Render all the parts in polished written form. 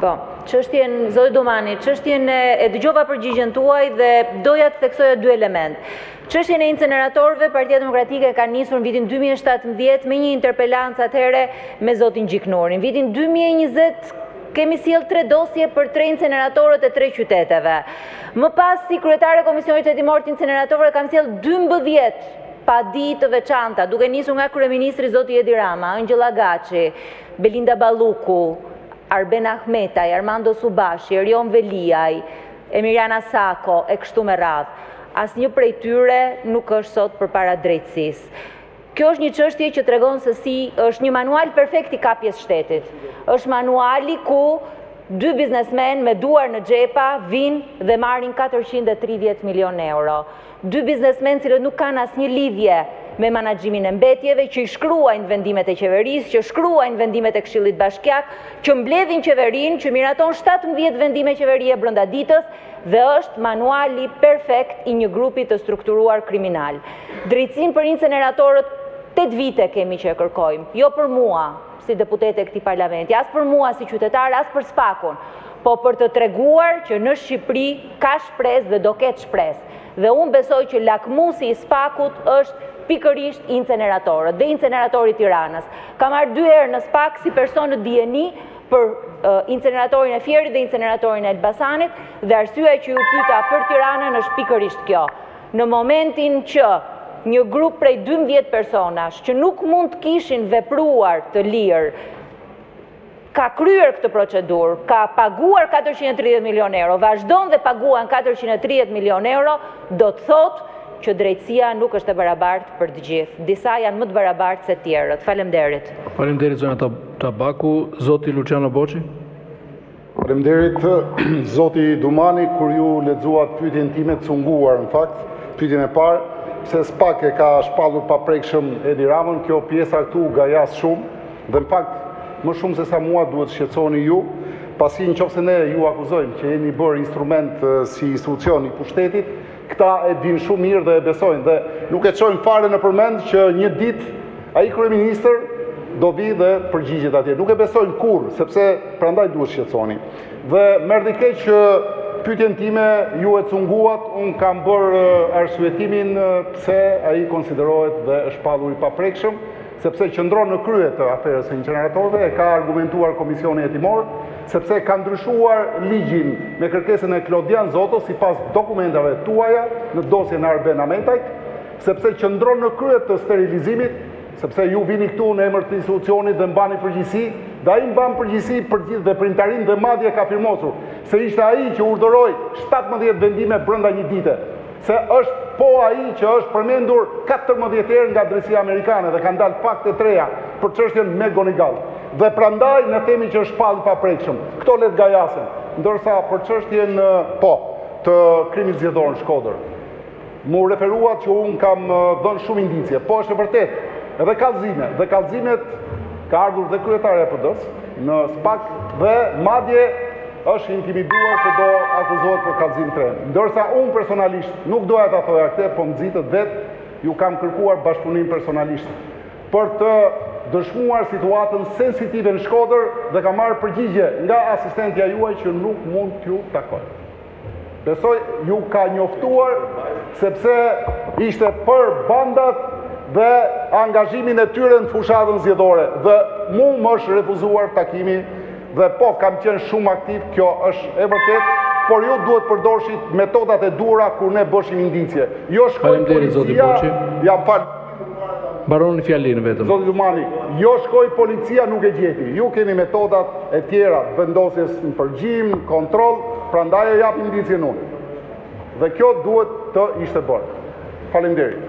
Po, çështjen, zoti Domani, çështjen e dëgjova përgjigjen tuaj dhe doja të theksoja dy element. Çështjen e inceneratorëve, Partia Demokratike ka nisur në vitin 2017 me një interpelancë atëherë me zotin Gjiknurin. Në vitin 2020 kemi sjell 3 dosje për 3 inceneratorët e 3 qyteteve. Më pas, si kryetare e Komisionit Hetimor të Inceneratorëve, kam sjell 12 padi të veçanta, duke nisur nga kryeministri zoti Edi Rama, Angela Gaçi, Belinda Balluku, Arben Ahmetaj, Armando Subashi, Erion Veliaj, Emiriana Sako, e kështu me radhë. Asnjë prej tyre nuk është sot përpara drejtësisë. Kjo është një çështje që tregon se si është një manual perfekt i kapjes shtetit. Është manuali ku 2 biznesmen me duar në xhepa vinë dhe marrin 430 milion euro. 2 biznesmen cilët nuk kanë asnjë lidhje me menaxhimin e mbetjeve, që i shkruajnë vendimet e qeverisë, që shkruajnë vendimet e Këshillit Bashkiak, që mbledhin qeverinë, që miraton 17 vendime qeverie brenda ditës, dhe është manuali perfekt i një grupi të strukturuar kriminal. Drejtësinë për inceneratorët 8 vite kemi që e kërkojmë, jo për mua si deputete e këtij parlamenti, as për mua si qytetar, as për SPAK-un, po për të treguar që në Shqipëri ka shpresë dhe do ketë shpresë. Dhe unë besoj që lakmusi i SPAK-ut është pikërisht inceneratorët dhe inceneratori Tiranës. Kam marrë 2 herë në SPAK si person në dieni për inceneratorin e Fierit dhe inceneratorin e Elbasanit, dhe arsyeja që ju pyeta për Tiranën është pikërisht kjo. Në momentin që një grup prej 12 personash që nuk mund të kishin vepruar të lirë, ka kryer këtë procedurë, ka paguar 430 milion euro, vazhdon dhe paguan 430 milion euro, do të thotë që drejtësia nuk është e barabartë për të gjithë. Disa janë më të barabartë se tjerët. Faleminderit. Faleminderit zona Tabaku, zoti Luciano Boçi. Faleminderit zoti Domani, kur ju lexuat pyetjen time të sunguar, në fakt, pyetjen e parë, se SPAK e ka shpallur pa prekshëm Edi Ramën, kjo pjesa këtu gajas shumë, dhe në fakt më shumë se sa mua duhet të shqetësoni ju, pasi nëse ne ju akuzojmë që jeni bërë instrument si institucion i pushtetit, këta e dinë shumë mirë dhe e besojnë, dhe nuk e çojnë fare në përmend që një ditë ai kryeministër do vi dhe përgjigjet atje. Nuk e besojnë kurrë, sepse prandaj duhet shqetësoni. Dhe merrni keq që pyetjen time ju e cunguat, unë kam bërë arsyetimin pse ai konsiderohet dhe është shpallur i paprekshëm, sepse qëndron në krye të aferës së inceneratorëve, e ka argumentuar Komisioni Hetimor, sepse ka ndryshuar ligjin me kërkesën e Klodian Zoto sipas dokumentave tuaja në dosjen e Arben Ahmetajt, sepse qëndron në krye të sterilizimit, sepse ju vini këtu në emër të institucionit dhe mbani përgjegjësi, dhe ai mban përgjegjësi për gjithë veprimtarinë dhe madje ka firmosur se ishte ai që urdhëroi 17 vendime brenda një dite. Se është po ai që është përmendur 14 herë nga drejtësia amerikane dhe kanë dalë fakte të reja për çështjen me Gonigal. Dhe prandaj ne themi që është shpallë pa prekshëm. Këto le të gajasen. Ndërsa për çështjen të krimit zgjedhor në Shkodër, mu referuat që unë kam dhënë shumë indicje. Po është e vërtet, edhe kallëzime. Dhe kallëzimet ka ardhur dhe kryetaria e PD-s në SPAK dhe madje është intimiduar se do akuzohet për kallëzim tren. Ndërsa unë personalisht nuk doja ta thoja këtë, po nxitët vetë, ju kam kërkuar bashkëpunim personalisht për të dëshmuar situatën sensitive në Shkodër dhe ka marrë përgjigje nga asistentja juaj që nuk mund t'ju takoj. Besoj ju ka njoftuar sepse ishte për bandat dhe angazhimin e tyre në fushatën zgjedhore dhe mu më është refuzuar takimi dhe po kam qenë shumë aktiv, kjo është e vërtet, por ju duhet përdorshit metodat e duhura kur ne bëshim indicje. Jo shkoj policia, jam falë. Baroni fjalinë vetëm. Zoti Domani, jo shkoj policia nuk e gjeti. Ju keni metodat e tjera, vendosjes në përgjim, kontroll, prandaj e jap indicjen unë. Dhe kjo duhet të ishte bërë. Faleminderit.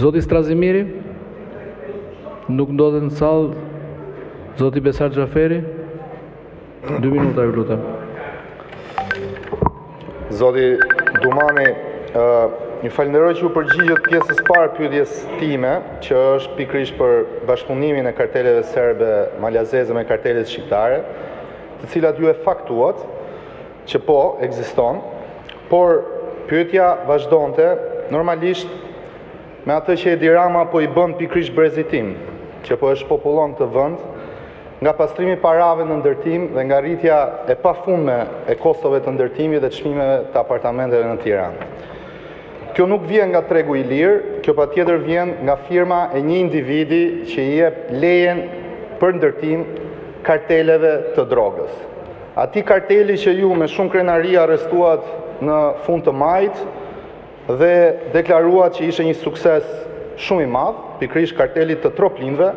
Zoti Strazimiri, nuk ndodhet në sallë. Zoti Besar Xhaferi, 2 minuta ju lutem. Zoti Domani, një falenderoj që ju përgjigjet pjesës parë pyetjes time, që është pikërisht për bashkëpunimin e karteleve serbe malazeze me kartelet shqiptare, të cilat ju e faktuat që po ekziston, por pyetja vazhdonte normalisht me atë që Edi Rama po i bën pikërisht brezit tim. që po e shpopullon këtë vend, nga pastrimi parave në ndërtim dhe nga rritja e pafundme e kostove të ndërtimit dhe çmimeve të apartamenteve në Tiranë. Kjo nuk vjen nga tregu i lirë, kjo patjetër vjen nga firma e një individi që i jep lejen për ndërtim karteleve të drogës. Ati karteli që ju me shumë krenari arrestuat në fund të majt dhe deklaruat që ishe një sukses shumë i madh, pikërisht kartelit të troplinëve,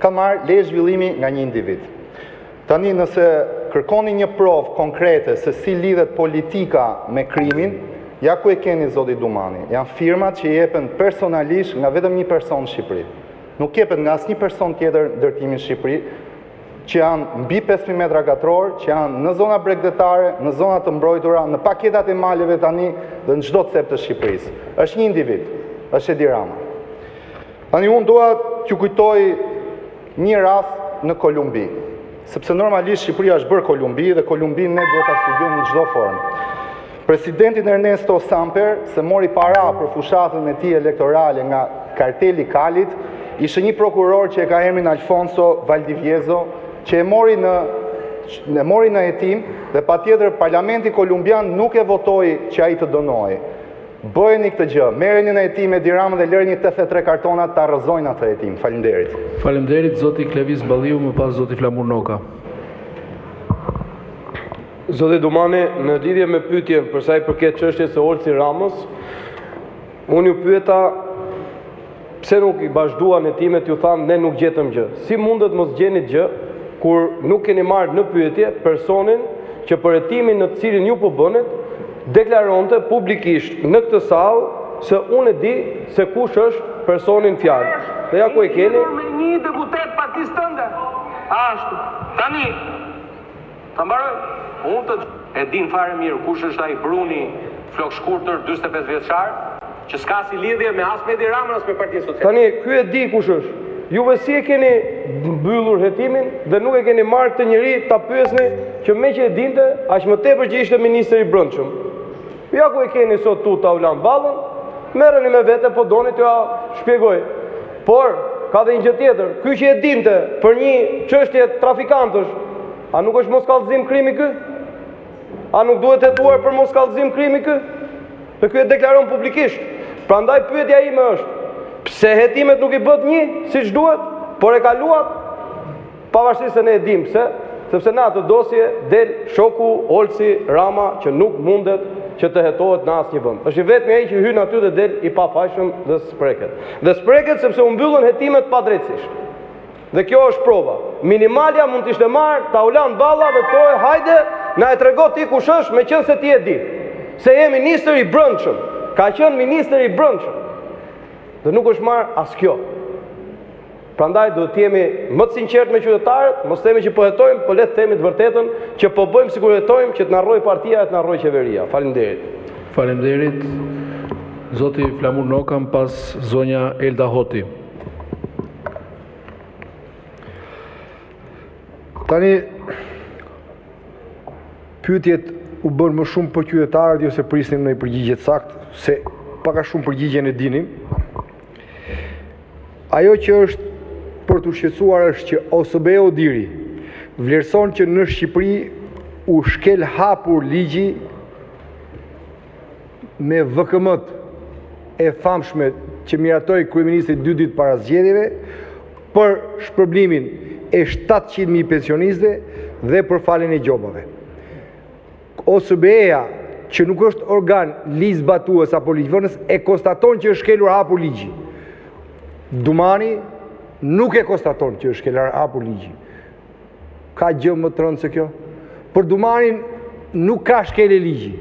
ka marrë leje zhvillimi nga një individ. Tani nëse kërkoni një provë konkrete se si lidhet politika me krimin, ja ku e keni zoti Dumani. Janë firmat që jepen personalisht nga vetëm një person në Shqipëri. Nuk jepet nga asnjë person tjetër ndërtimin në Shqipëri, që janë mbi 5.000 metra katror, që janë në zona bregdetare, në zona të mbrojtura, në paketat e maleve tani dhe në çdo cep të Shqipërisë. Është një individ, është Edi Rama. Tani unë dua t'ju kujtoj një rast në Kolumbi, sepse normalisht Shqipëria është bërë Kolumbi dhe Kolumbin ne duhet ta studiojmë në çdo formë. Presidentin Ernesto Samper, se mori para për fushatën e tij elektorale nga karteli Kalit, ishte një prokuror që e ka emrin Alfonso Valdivieso, që e mori në hetim dhe patjetër parlamenti kolumbian nuk e votoi që ai të dënohej. Bëjeni këtë gjë, merreni në hetim Edi Ramën dhe lëreni 83 kartona ta rrëzojnë atë hetim. Faleminderit. Faleminderit zoti Klevis Balliu, më pas zoti Flamur Noka. Zoti Dumani, në lidhje me pyetjen për sa i përket çështjes së Olsi Ramës, unë ju pyeta pse nuk i vazhduan hetimet, ju tham ne nuk gjetëm gjë. Si mundet mos gjeni gjë kur nuk keni marrë në pyetje personin që për hetimin në të cilin ju po bënet deklaronte publikisht në këtë sallë se unë e di se kush është personin fjalë. Dhe ja ku e keni. Me një deputet partisë tënde. Ashtu. Tani, ta mbaroj. Unë të e din fare mirë kush është ai Bruni flok shkurtër 45 vjeçar, që s'ka si lidhje me as me Edi Ramën as me Partinë Socialiste. Tani, ky e di kush është. Juve si e keni mbyllur hetimin dhe nuk e keni marrë këtë njeri ta pyesni që me që e dinte, aq më tepër që ishte ministri i brendshëm. Ja ku e keni sot tu ta ulan ballën, merreni me vete, po doni t'ja shpjegoj. Por ka dhe një gjë tjetër. Ky që e dinte për një çështje trafikantësh, a nuk është moskallëzim krimi ky? A nuk duhet hetuar për moskallëzim krimi ky? Dhe ky e deklaron publikisht. Prandaj pyetja ime është, pse hetimet nuk i bët një siç duhet, por e kaluat, pavarësisht se ne e dim pse, sepse në atë dosje del shoku Olsi Rama që nuk mundet që të hetohet në asnjë vend. Është i vetmi ai që hyn aty dhe del i pafajshëm dhe spreket. Dhe spreket sepse u mbyllën hetimet padrejtësisht. Dhe kjo është prova. Minimalja mund t'ishte marrë, ta ulan balla dhe thojë hajde, na e trego ti kush është me qenë se ti e di. Se je ministër i brendshëm. Ka qenë ministër i brendshëm. Dhe nuk është marrë as kjo. Prandaj duhet të jemi më të sinqertë me qytetarët, mos themi që po hetojmë, po le të themi të vërtetën që po bëjmë sikur hetojmë që të na rrojë partia e të na rrojë qeveria. Faleminderit. Faleminderit. Zoti Flamur Noka, pas zonja Elda Hoti. Tani, pyetjet u bën më shumë për qytetarët, jo se prisnim në i përgjigje të saktë, se paka shumë përgjigjen e dinim. Ajo që është për të shqetësuar është që OSBE Odiri vlerëson që në Shqipëri u shkel hapur ligji me VKM-t e famshme që miratoi kryeministri 2 ditë para zgjedhjeve për shpërblimin e 700.000 pensionistëve dhe për faljen e gjobave. OSBE-ja, që nuk është organ ligjzbatues apo ligjvënës, e konstaton që është shkelur hapur ligji. Dumani nuk e konstaton që është shkelur hapur ligji. Ka gjë më të rëndë se kjo? Për Dumanin nuk ka shkelje ligji.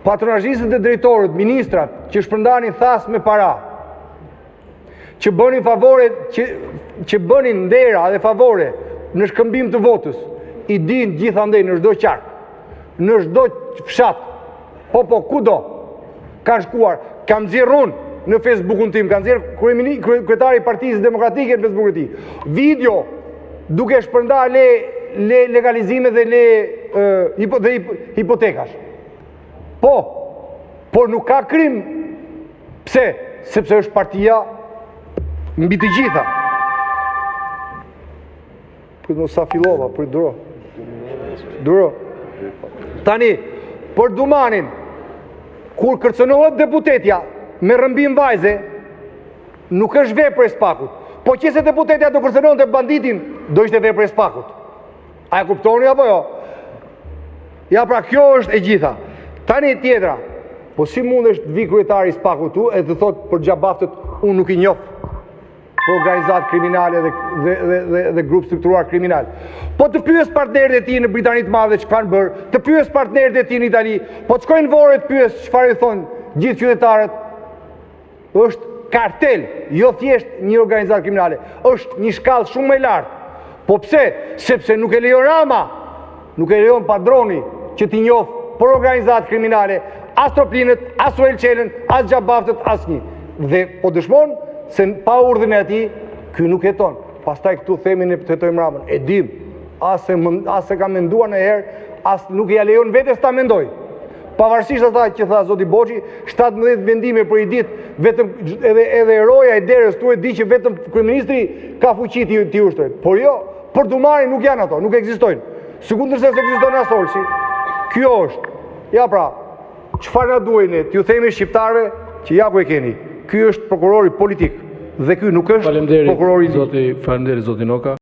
Patronazhistët e drejtorët, ministrat që shpërndanin thas me para, që bënin favore, që bënin ndera dhe favore në shkëmbim të votës, i din gjithandej në çdo qark, në çdo fshat, po kudo, kanë shkuar, kam nxjerrë unë në Facebookun tim, kanë nxjerrë kryetari i Partisë Demokratike në Facebookun e tij. Video duke shpërndar legalizime dhe hipotekash. Por nuk ka krim. Pse? Sepse është partia mbi të gjitha. Për në sa filova, për duro. Tani, për Dumanin, kur kërcënohet deputetja me rëmbim vajze, nuk është vepër e spakut. Po që se deputetja do kërcënohet e banditin, do ishte vepër e spakut. A e kuptoni apo jo? Ja pra, kjo është e gjitha. Tani tjetra, po si mund është vi kryetari i spakut tu e të thot për gjabaftët unë nuk i njoh për organizat kriminale dhe grup strukturar kriminal. Po të pyes partnerët e tij në Britani të Madhe çfarë bërë, të pyes partnerët e tij në Itali, po të shkojnë vore të pyes çfarë i thonë gjithë qytetarët. Është kartel, jo thjesht një organizat kriminale, është një shkallë shumë më e lartë. Po pse? Sepse nuk e lejon Rama, nuk e lejon padroni që t'i njoh për organizat kriminale, as Troplinët, as Uelçelën, as Gjabaftët, as një. Dhe po dëshmon se pa urdhën e ati, ky nuk jeton. Pastaj këtu themin e pëtetojmë Ramën. E dim, as se ka menduar në herë, as nuk ja lejon vetes ta mendoj. Pavarësisht asaj që tha zoti Boçi, 17 vendime për i ditë, vetëm edhe eroja e derës tu e di që vetëm kryeministri ka fuqi t'i ushtrojë. Por jo, për Dumanin nuk janë ato, nuk ekzistojnë. Sekundërse se ekziston as Olsi. Kjo është. Ja pra, çfarë na duheni? T'ju themi shqiptarëve që ja ku e keni. Ky është prokurori politik dhe ky nuk është prokurori. Faleminderit zoti Noka.